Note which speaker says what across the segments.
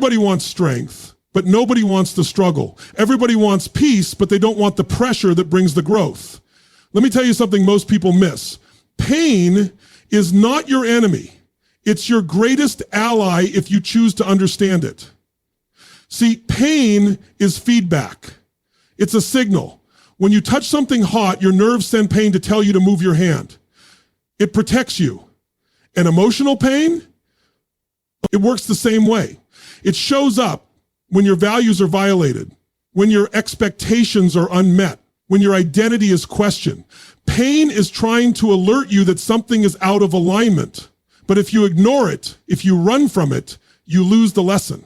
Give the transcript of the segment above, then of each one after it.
Speaker 1: Everybody wants strength, but nobody wants the struggle. Everybody wants peace, but they don't want the pressure that brings the growth. Let me tell you something most people miss. Pain is not your enemy. It's your greatest ally if you choose to understand it. See, pain is feedback. It's a signal. When you touch something hot, your nerves send pain to tell you to move your hand. It protects you. And emotional pain, it works the same way. It shows up when your values are violated, when your expectations are unmet, when your identity is questioned. Pain is trying to alert you that something is out of alignment. But if you ignore it, if you run from it, you lose the lesson.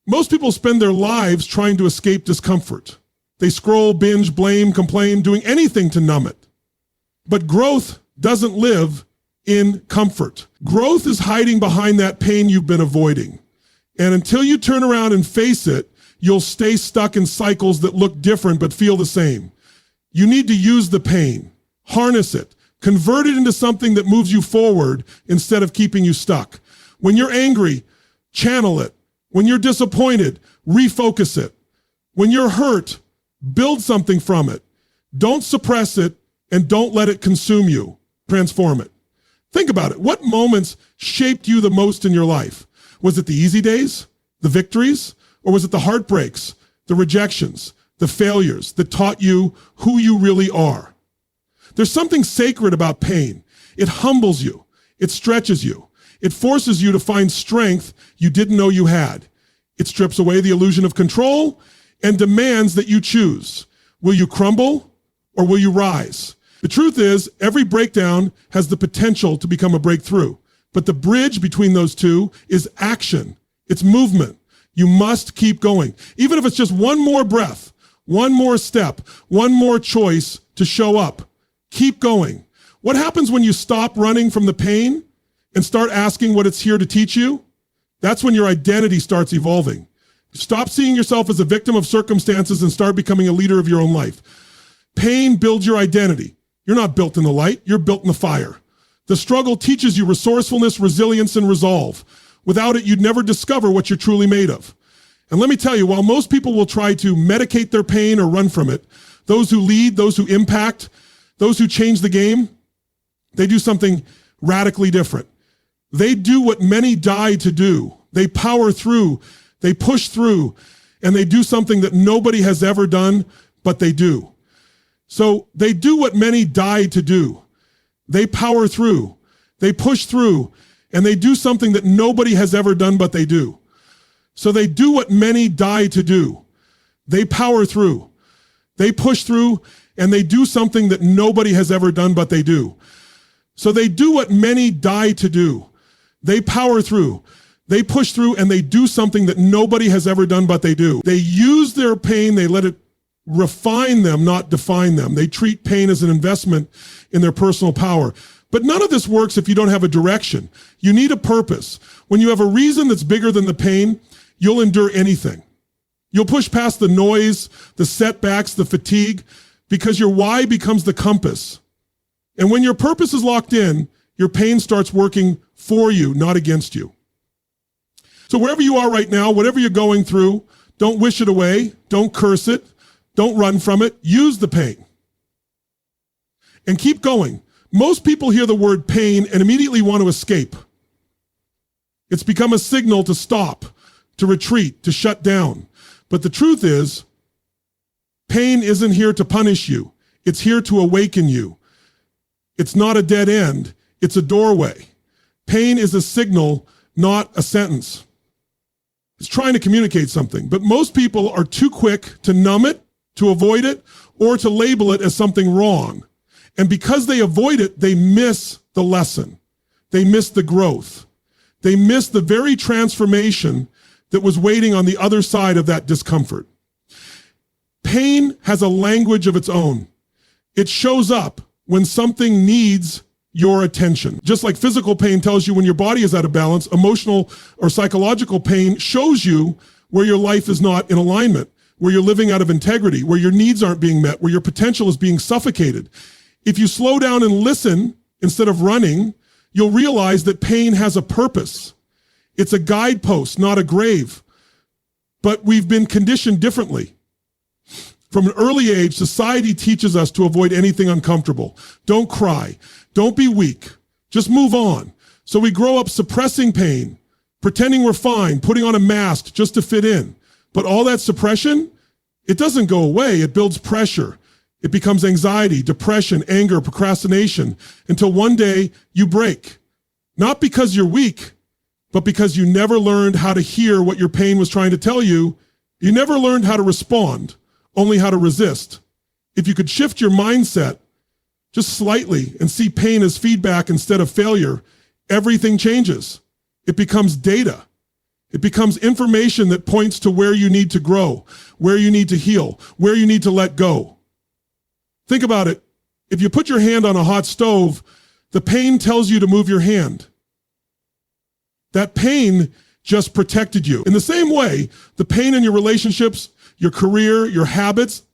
Speaker 1: Most people spend their lives trying to escape discomfort. They scroll, binge, blame, complain, doing anything to numb it. But growth doesn't live in comfort. Growth is hiding behind that pain you've been avoiding. And until you turn around and face it, you'll stay stuck in cycles that look different but feel the same. You need to use the pain, harness it, convert it into something that moves you forward instead of keeping you stuck. When you're angry, channel it. When you're disappointed, refocus it. When you're hurt, build something from it. Don't suppress it and don't let it consume you. Transform it. Think about it. What moments shaped you the most in your life? Was it the easy days, the victories, or was it the heartbreaks, the rejections, the failures that taught you who you really are? There's something sacred about pain. It humbles you. It stretches you. It forces you to find strength you didn't know you had. It strips away the illusion of control and demands that you choose. Will you crumble or will you rise? The truth is, every breakdown has the potential to become a breakthrough. But the bridge between those two is action. It's movement. You must keep going. Even if it's just one more breath, one more step, one more choice to show up. Keep going. What happens when you stop running from the pain and start asking what it's here to teach you? That's when your identity starts evolving. Stop seeing yourself as a victim of circumstances and start becoming a leader of your own life. Pain builds your identity. You're not built in the light, you're built in the fire. The struggle teaches you resourcefulness, resilience, and resolve. Without it, you'd never discover what you're truly made of. And let me tell you, while most people will try to medicate their pain or run from it, those who lead, those who impact, those who change the game, they do something radically different. They do what many die to do. They power through, they push through, and they do something that nobody has ever done, but they do. So they do what many die to do. They power through, they push through, and they do something that nobody has ever done, but they do. So they do what many die to do. They power through, they push through, and they do something that nobody has ever done, but they do. So they do what many die to do. They power through, they push through, and they do something that nobody has ever done, but they do. They use their pain, they let it refine them, not define them. They treat pain as an investment in their personal power. But none of this works if you don't have a direction. You need a purpose. When you have a reason that's bigger than the pain, you'll endure anything. You'll push past the noise, the setbacks, the fatigue, because your why becomes the compass. And when your purpose is locked in, your pain starts working for you, not against you. So wherever you are right now, whatever you're going through, don't wish it away. Don't curse it. Don't run from it. Use the pain. And keep going. Most people hear the word pain and immediately want to escape. It's become a signal to stop, to retreat, to shut down. But the truth is, pain isn't here to punish you. It's here to awaken you. It's not a dead end. It's a doorway. Pain is a signal, not a sentence. It's trying to communicate something. But most people are too quick to numb it, to avoid it, or to label it as something wrong. And because they avoid it, they miss the lesson. They miss the growth. They miss the very transformation that was waiting on the other side of that discomfort. Pain has a language of its own. It shows up when something needs your attention. Just like physical pain tells you when your body is out of balance, emotional or psychological pain shows you where your life is not in alignment, where you're living out of integrity, where your needs aren't being met, where your potential is being suffocated. If you slow down and listen instead of running, you'll realize that pain has a purpose. It's a guidepost, not a grave. but we've been conditioned differently. From an early age, society teaches us to avoid anything uncomfortable. Don't cry. Don't be weak. Just move on. So we grow up suppressing pain, pretending we're fine, putting on a mask just to fit in. But all that suppression, it doesn't go away. It builds pressure. It becomes anxiety, depression, anger, procrastination, until one day you break. Not because you're weak, but because you never learned how to hear what your pain was trying to tell you. You never learned how to respond, only how to resist. If you could shift your mindset just slightly and see pain as feedback instead of failure, everything changes. It becomes data. It becomes information that points to where you need to grow, where you need to heal, where you need to let go. Think about it. If you put your hand on a hot stove, the pain tells you to move your hand. That pain just protected you. In the same way, the pain in your relationships, your career, your habits,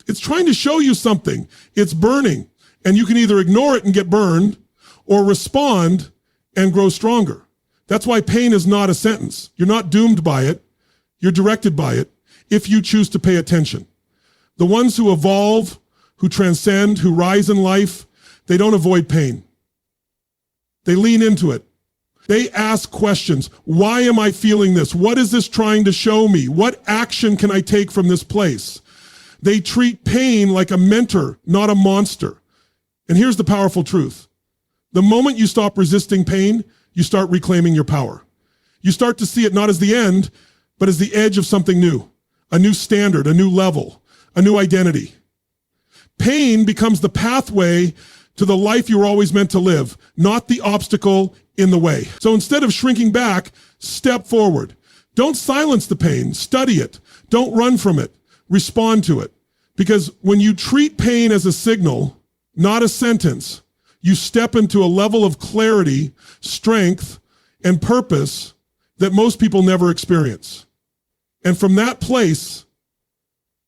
Speaker 1: it's trying to show you something. It's burning. And you can either ignore it and get burned or respond and grow stronger. That's why pain is not a sentence. You're not doomed by it. You're directed by it if you choose to pay attention. The ones who evolve, who transcend, who rise in life, they don't avoid pain. They lean into it. They ask questions. Why am I feeling this? What is this trying to show me? What action can I take from this place? They treat pain like a mentor, not a monster. And here's the powerful truth. The moment you stop resisting pain, you start reclaiming your power. You start to see it not as the end, but as the edge of something new, a new standard, a new level, a new identity. Pain becomes the pathway to the life you were always meant to live, not the obstacle in the way. So instead of shrinking back, step forward. Don't silence the pain, study it. Don't run from it, respond to it. Because when you treat pain as a signal, not a sentence, you step into a level of clarity, strength, and purpose that most people never experience. And from that place,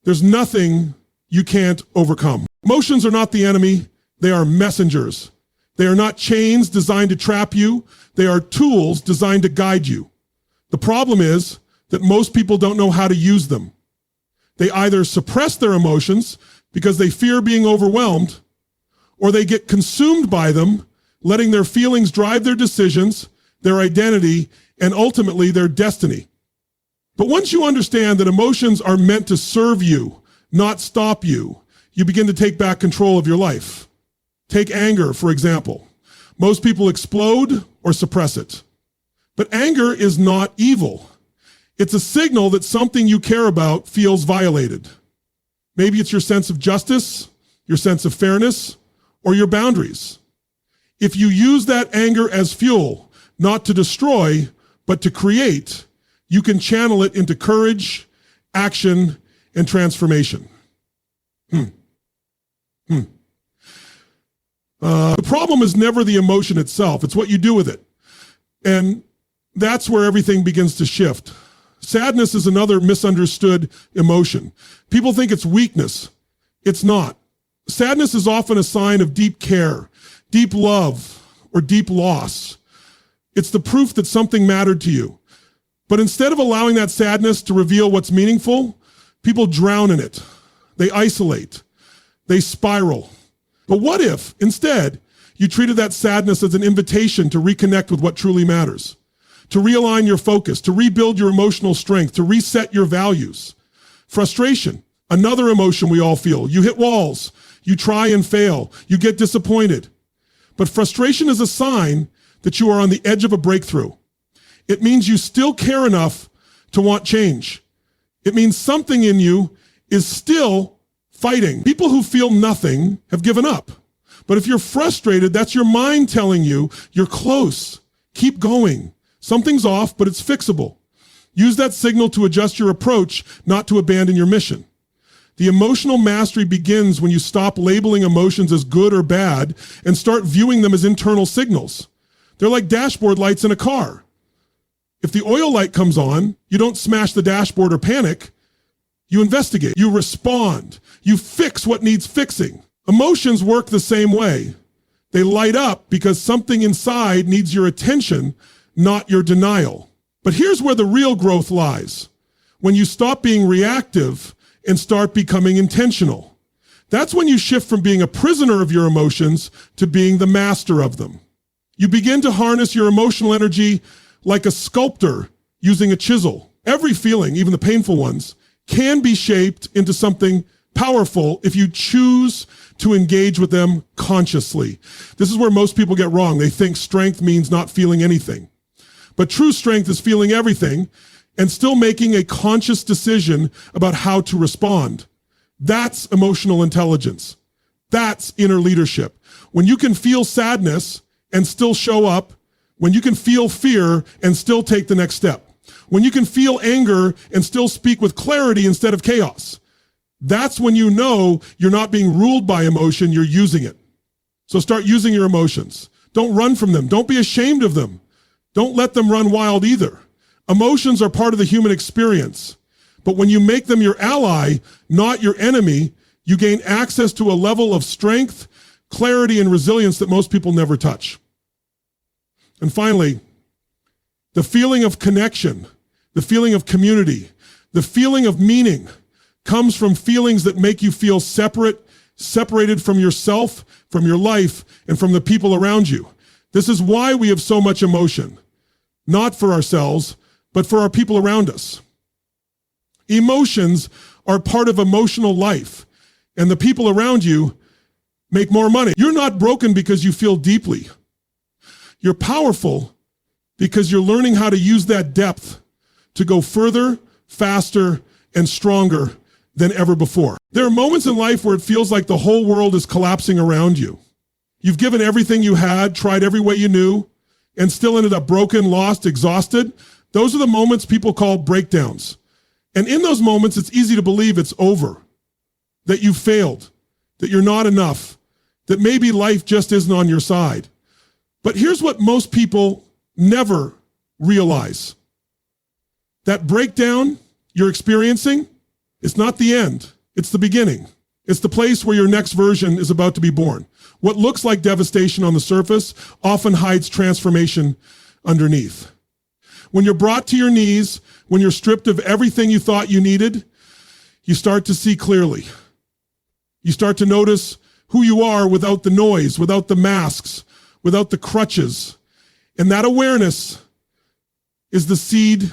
Speaker 1: there's nothing you can't overcome. Emotions are not the enemy. They are messengers. They are not chains designed to trap you. They are tools designed to guide you. The problem is that most people don't know how to use them. They either suppress their emotions because they fear being overwhelmed, or they get consumed by them, letting their feelings drive their decisions, their identity, and ultimately their destiny. But once you understand that emotions are meant to serve you, not stop you, you begin to take back control of your life. Take anger, for example. Most people explode or suppress it. But anger is not evil. It's a signal that something you care about feels violated. Maybe it's your sense of justice, your sense of fairness, or your boundaries. If you use that anger as fuel, not to destroy, but to create, you can channel it into courage, action, and transformation. The problem is never the emotion itself. It's what you do with it. And that's where everything begins to shift. Sadness is another misunderstood emotion. People think it's weakness. It's not. Sadness is often a sign of deep care, deep love, or deep loss. It's the proof that something mattered to you. But instead of allowing that sadness to reveal what's meaningful, people drown in it. They isolate. They spiral. But what if, instead, you treated that sadness as an invitation to reconnect with what truly matters, to realign your focus, to rebuild your emotional strength, to reset your values? Frustration, another emotion we all feel. You hit walls. You try and fail. You get disappointed. But frustration is a sign that you are on the edge of a breakthrough. It means you still care enough to want change. It means something in you is still fighting. People who feel nothing have given up. But if you're frustrated, that's your mind telling you you're close. Keep going. Something's off, but it's fixable. Use that signal to adjust your approach, not to abandon your mission. The emotional mastery begins when you stop labeling emotions as good or bad and start viewing them as internal signals. They're like dashboard lights in a car. If the oil light comes on, you don't smash the dashboard or panic. You investigate, you respond, you fix what needs fixing. Emotions work the same way. They light up because something inside needs your attention, not your denial. But here's where the real growth lies. when you stop being reactive and start becoming intentional. That's when you shift from being a prisoner of your emotions to being the master of them. You begin to harness your emotional energy like a sculptor using a chisel. Every feeling, even the painful ones, can be shaped into something powerful if you choose to engage with them consciously. This is where most people get wrong. They think strength means not feeling anything. But true strength is feeling everything and still making a conscious decision about how to respond. That's emotional intelligence. That's inner leadership. When you can feel sadness and still show up, when you can feel fear and still take the next step, when you can feel anger and still speak with clarity instead of chaos, that's when you know you're not being ruled by emotion, you're using it. So start using your emotions. Don't run from them. Don't be ashamed of them. Don't let them run wild either. Emotions are part of the human experience. But when you make them your ally, not your enemy, you gain access to a level of strength, clarity, and resilience that most people never touch. And finally, the feeling of connection, the feeling of community, the feeling of meaning comes from feelings that make you feel separated from yourself, from your life, and from the people around you. This is why we have so much emotion, not for ourselves, but for our people around us. Emotions are part of emotional life, and the people around you make more money. You're not broken because you feel deeply. You're powerful because you're learning how to use that depth to go further, faster, and stronger than ever before. There are moments in life where it feels like the whole world is collapsing around you. You've given everything you had, tried every way you knew, and still ended up broken, lost, exhausted. Those are the moments people call breakdowns. And in those moments, it's easy to believe it's over, that you failed, that you're not enough, that maybe life just isn't on your side. But here's what most people never realize. That breakdown you're experiencing, it's not the end, it's the beginning. It's the place where your next version is about to be born. What looks like devastation on the surface often hides transformation underneath. When you're brought to your knees, when you're stripped of everything you thought you needed, you start to see clearly. You start to notice who you are without the noise, without the masks, without the crutches. And that awareness is the seed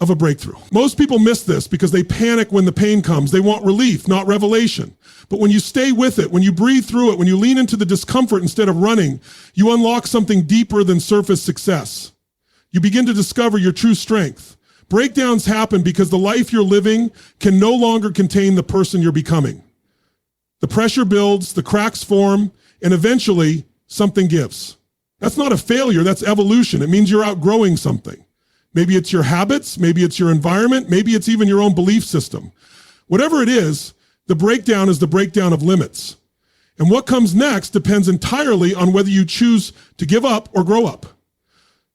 Speaker 1: of a breakthrough. Most people miss this because they panic when the pain comes. They want relief, not revelation. But when you stay with it, when you breathe through it, when you lean into the discomfort instead of running, you unlock something deeper than surface success. You begin to discover your true strength. Breakdowns happen because the life you're living can no longer contain the person you're becoming. The pressure builds, the cracks form, and eventually something gives. That's not a failure, that's evolution. It means you're outgrowing something. Maybe it's your habits, maybe it's your environment, maybe it's even your own belief system. Whatever it is the breakdown of limits. And what comes next depends entirely on whether you choose to give up or grow up.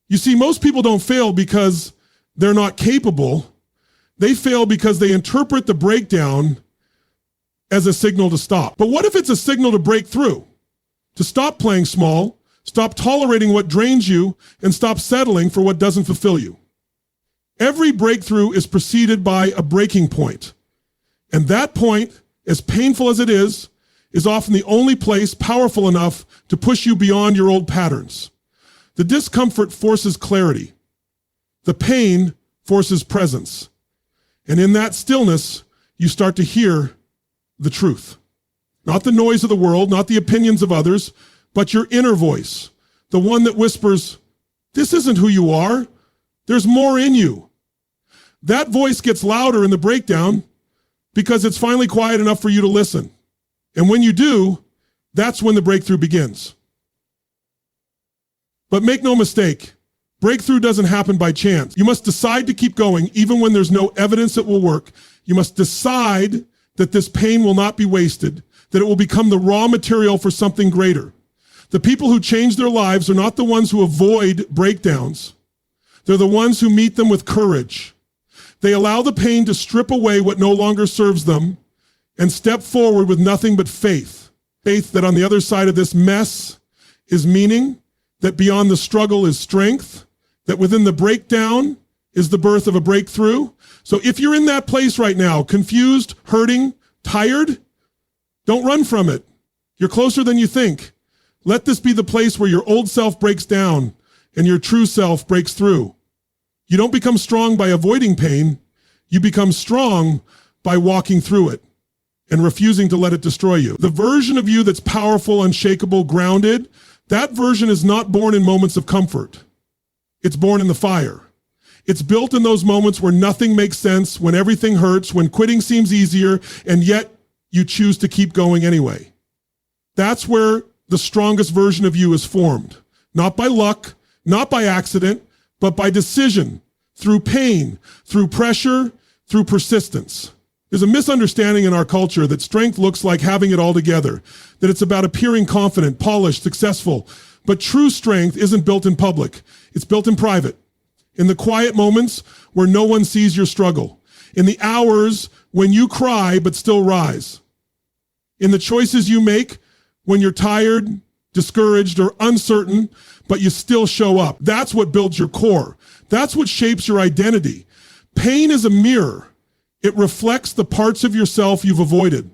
Speaker 1: You see, most people don't fail because they're not capable. They fail because they interpret the breakdown as a signal to stop. But what if it's a signal to break through? To stop playing small, stop tolerating what drains you, and stop settling for what doesn't fulfill you. Every breakthrough is preceded by a breaking point. And that point, as painful as it is often the only place powerful enough to push you beyond your old patterns. The discomfort forces clarity. The pain forces presence. And in that stillness, you start to hear the truth. Not the noise of the world, not the opinions of others, but your inner voice. The one that whispers, this isn't who you are. There's more in you. That voice gets louder in the breakdown because it's finally quiet enough for you to listen. And when you do, that's when the breakthrough begins. But make no mistake, breakthrough doesn't happen by chance. You must decide to keep going even when there's no evidence it will work. You must decide that this pain will not be wasted, that it will become the raw material for something greater. The people who change their lives are not the ones who avoid breakdowns. They're the ones who meet them with courage. They allow the pain to strip away what no longer serves them and step forward with nothing but faith. Faith that on the other side of this mess is meaning, that beyond the struggle is strength, that within the breakdown is the birth of a breakthrough. So if you're in that place right now, confused, hurting, tired, don't run from it. You're closer than you think. Let this be the place where your old self breaks down and your true self breaks through. You don't become strong by avoiding pain. You become strong by walking through it and refusing to let it destroy you. The version of you that's powerful, unshakable, grounded, that version is not born in moments of comfort. It's born in the fire. It's built in those moments where nothing makes sense, when everything hurts, when quitting seems easier, and yet you choose to keep going anyway. That's where the strongest version of you is formed. Not by luck, not by accident, but by decision, through pain, through pressure, through persistence. There's a misunderstanding in our culture that strength looks like having it all together, that it's about appearing confident, polished, successful. But true strength isn't built in public. It's built in private, in the quiet moments where no one sees your struggle, in the hours when you cry but still rise, in the choices you make when you're tired, discouraged, or uncertain, but you still show up. That's what builds your core. That's what shapes your identity. Pain is a mirror. It reflects the parts of yourself you've avoided,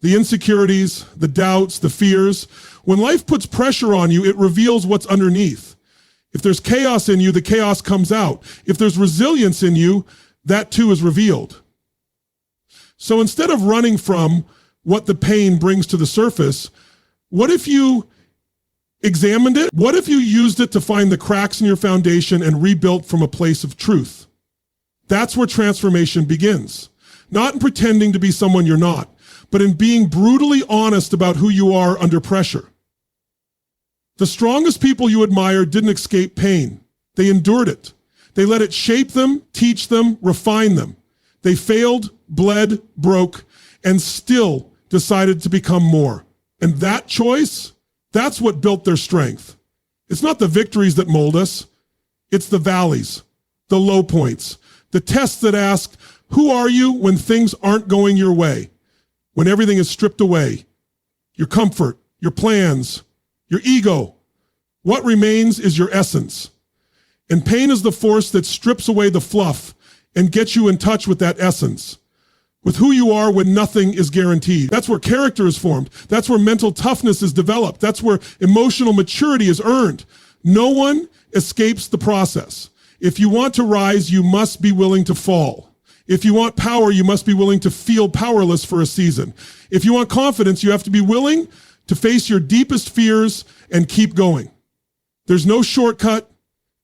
Speaker 1: the insecurities, the doubts, the fears. When life puts pressure on you, it reveals what's underneath. If there's chaos in you, the chaos comes out. If there's resilience in you, that too is revealed. So instead of running from what the pain brings to the surface, what if you examined it? What if you used it to find the cracks in your foundation and rebuilt from a place of truth? That's where transformation begins. Not in pretending to be someone you're not, but in being brutally honest about who you are under pressure. The strongest people you admire didn't escape pain. They endured it. They let it shape them, teach them, refine them. They failed, bled, broke, and still decided to become more. And that choice, that's what built their strength. It's not the victories that mold us. It's the valleys, the low points, the tests that ask, who are you when things aren't going your way? When everything is stripped away, your comfort, your plans, your ego. What remains is your essence. And pain is the force that strips away the fluff and gets you in touch with that essence, with who you are when nothing is guaranteed. That's where character is formed. That's where mental toughness is developed. That's where emotional maturity is earned. No one escapes the process. If you want to rise, you must be willing to fall. If you want power, you must be willing to feel powerless for a season. If you want confidence, you have to be willing to face your deepest fears and keep going. There's no shortcut.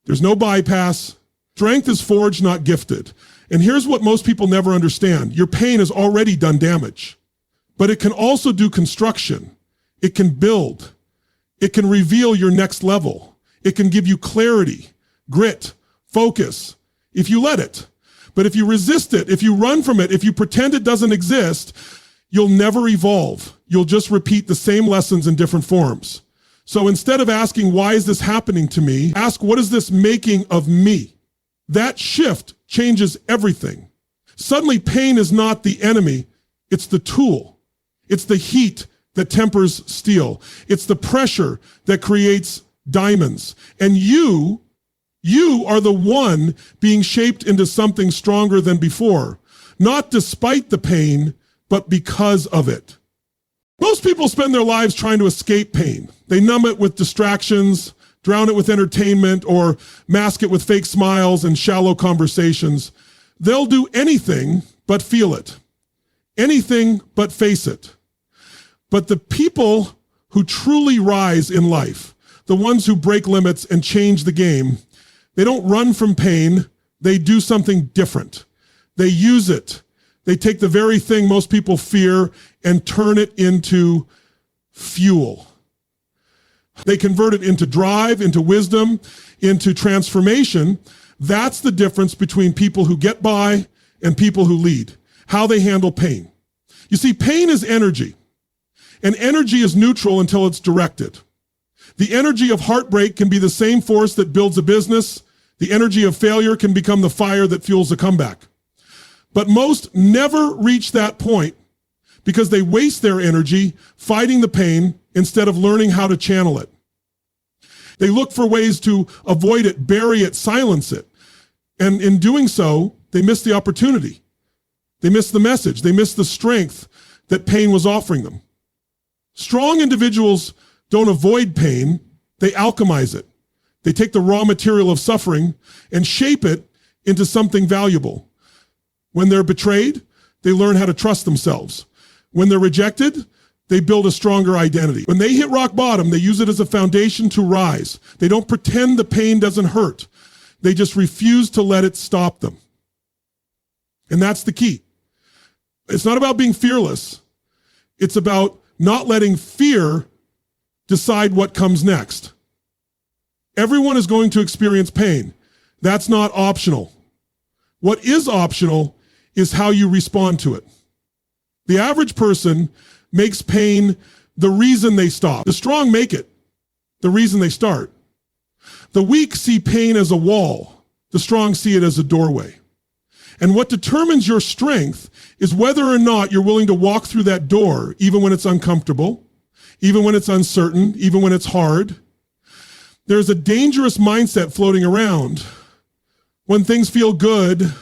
Speaker 1: There's no bypass. Strength is forged, not gifted. And here's what most people never understand. Your pain has already done damage, but it can also do construction. It can build. It can reveal your next level. It can give you clarity, grit, focus, if you let it. But if you resist it, if you run from it, if you pretend it doesn't exist, you'll never evolve. You'll just repeat the same lessons in different forms. So instead of asking, why is this happening to me? Ask, what is this making of me? That shift changes everything. Suddenly, pain is not the enemy. It's the tool. It's the heat that tempers steel. It's the pressure that creates diamonds. And you are the one being shaped into something stronger than before, not despite the pain, but because of it. Most people spend their lives trying to escape pain. They numb it with distractions, drown it with entertainment, or mask it with fake smiles and shallow conversations. They'll do anything but feel it. Anything but face it. But the people who truly rise in life, the ones who break limits and change the game, they don't run from pain. They do something different. They use it. They take the very thing most people fear and turn it into fuel. They convert it into drive, into wisdom, into transformation. That's the difference between people who get by and people who lead. How they handle pain. You see, pain is energy, and energy is neutral until it's directed. The energy of heartbreak can be the same force that builds a business. The energy of failure can become the fire that fuels a comeback. But most never reach that point because they waste their energy fighting the pain instead of learning how to channel it. They look for ways to avoid it, bury it, silence it. And in doing so, they missed the opportunity. They missed the message. They missed the strength that pain was offering them. Strong individuals don't avoid pain, they alchemize it. They take the raw material of suffering and shape it into something valuable. When they're betrayed, they learn how to trust themselves. When they're rejected, they build a stronger identity. When they hit rock bottom, they use it as a foundation to rise. They don't pretend the pain doesn't hurt. They just refuse to let it stop them. And that's the key. It's not about being fearless. It's about not letting fear decide what comes next. Everyone is going to experience pain. That's not optional. What is optional is how you respond to it. The average person makes pain the reason they stop. The strong make it the reason they start. The weak see pain as a wall. The strong see it as a doorway. And what determines your strength is whether or not you're willing to walk through that door, even when it's uncomfortable, even when it's uncertain, even when it's hard. There's a dangerous mindset floating around. When things feel good,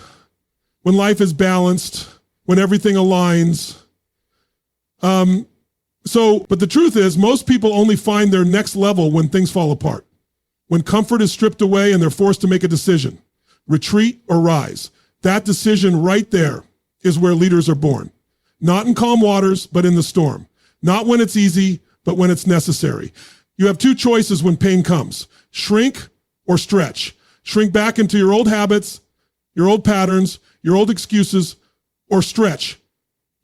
Speaker 1: when life is balanced, when everything aligns. But the truth is, most people only find their next level when things fall apart. When comfort is stripped away and they're forced to make a decision, retreat or rise. That decision right there is where leaders are born. Not in calm waters, but in the storm. Not when it's easy, but when it's necessary. You have two choices when pain comes: shrink or stretch. Shrink back into your old habits, your old patterns, your old excuses, or stretch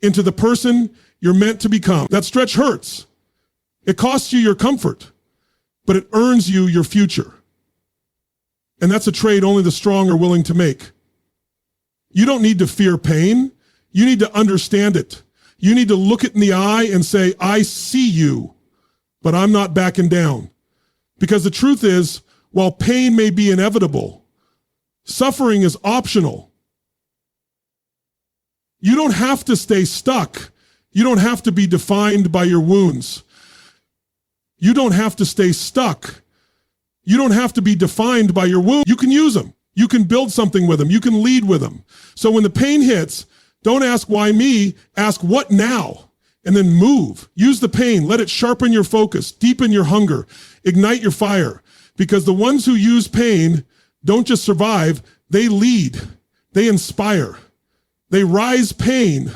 Speaker 1: into the person you're meant to become. That stretch hurts. It costs you your comfort, but it earns you your future. And that's a trade only the strong are willing to make. You don't need to fear pain. You need to understand it. You need to look it in the eye and say, I see you, but I'm not backing down. Because the truth is, while pain may be inevitable, suffering is optional. You don't have to stay stuck. You don't have to be defined by your wounds. You don't have to stay stuck. You don't have to be defined by your wounds. You can use them. You can build something with them. You can lead with them. So when the pain hits, don't ask why me, ask what now, and then move. Use the pain. Let it sharpen your focus, deepen your hunger, ignite your fire. Because the ones who use pain don't just survive, they lead, they inspire. They rise. Pain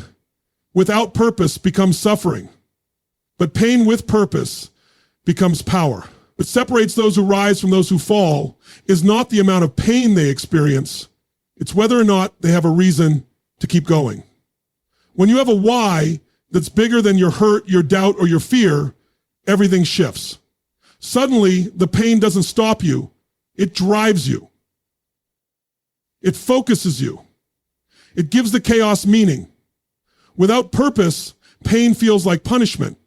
Speaker 1: without purpose becomes suffering, but pain with purpose becomes power. What separates those who rise from those who fall is not the amount of pain they experience, it's whether or not they have a reason to keep going. When you have a why that's bigger than your hurt, your doubt, or your fear, everything shifts. Suddenly, the pain doesn't stop you, it drives you. It focuses you. It gives the chaos meaning. Without purpose, pain feels like punishment.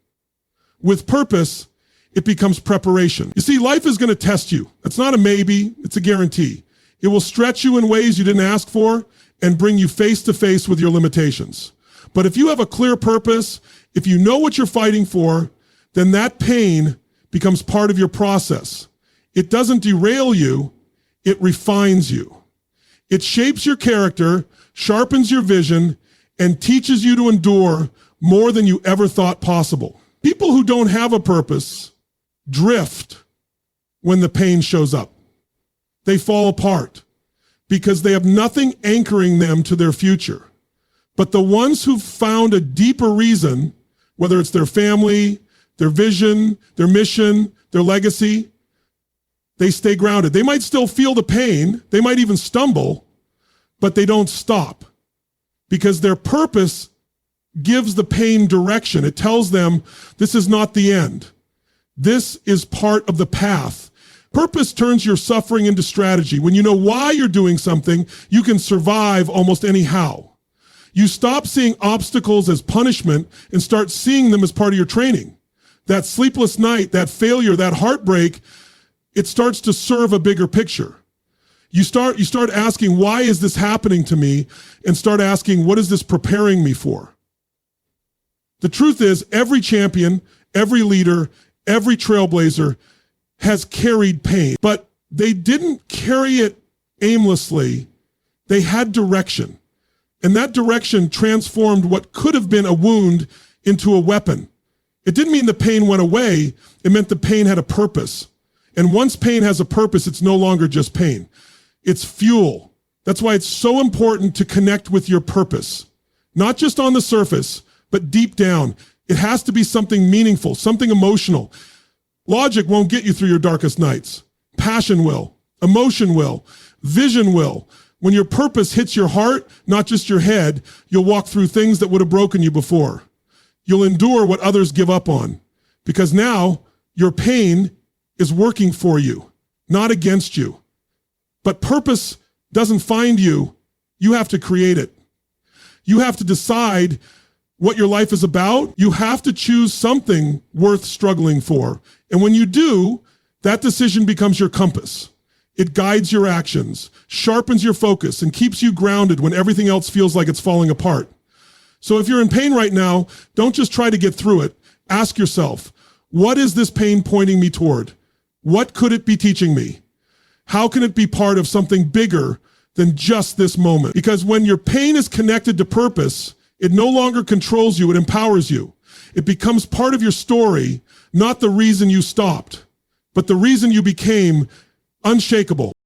Speaker 1: With purpose, it becomes preparation. You see, life is going to test you. It's not a maybe, it's a guarantee. It will stretch you in ways you didn't ask for and bring you face to face with your limitations. But if you have a clear purpose, if you know what you're fighting for, then that pain becomes part of your process. It doesn't derail you, it refines you. It shapes your character, sharpens your vision, and teaches you to endure more than you ever thought possible. People who don't have a purpose drift when the pain shows up. They fall apart because they have nothing anchoring them to their future. But the ones who've found a deeper reason, whether it's their family, their vision, their mission, their legacy, they stay grounded. They might still feel the pain, they might even stumble, but they don't stop because their purpose gives the pain direction. It tells them this is not the end. This is part of the path. Purpose turns your suffering into strategy. When you know why you're doing something, you can survive almost anyhow. You stop seeing obstacles as punishment and start seeing them as part of your training. That sleepless night, that failure, that heartbreak, it starts to serve a bigger picture. You start asking, why is this happening to me? And start asking, what is this preparing me for? The truth is, every champion, every leader, every trailblazer has carried pain, but they didn't carry it aimlessly. They had direction. And that direction transformed what could have been a wound into a weapon. It didn't mean the pain went away. It meant the pain had a purpose. And once pain has a purpose, it's no longer just pain. It's fuel. That's why it's so important to connect with your purpose. Not just on the surface, but deep down. It has to be something meaningful, something emotional. Logic won't get you through your darkest nights. Passion will. Emotion will. Vision will. When your purpose hits your heart, not just your head, you'll walk through things that would have broken you before. You'll endure what others give up on, because now your pain is working for you, not against you. But purpose doesn't find you. You have to create it. You have to decide what your life is about. You have to choose something worth struggling for. And when you do, that decision becomes your compass. It guides your actions, sharpens your focus, and keeps you grounded when everything else feels like it's falling apart. So if you're in pain right now, don't just try to get through it. Ask yourself, what is this pain pointing me toward? What could it be teaching me? How can it be part of something bigger than just this moment? Because when your pain is connected to purpose, it no longer controls you, it empowers you. It becomes part of your story, not the reason you stopped, but the reason you became unshakable.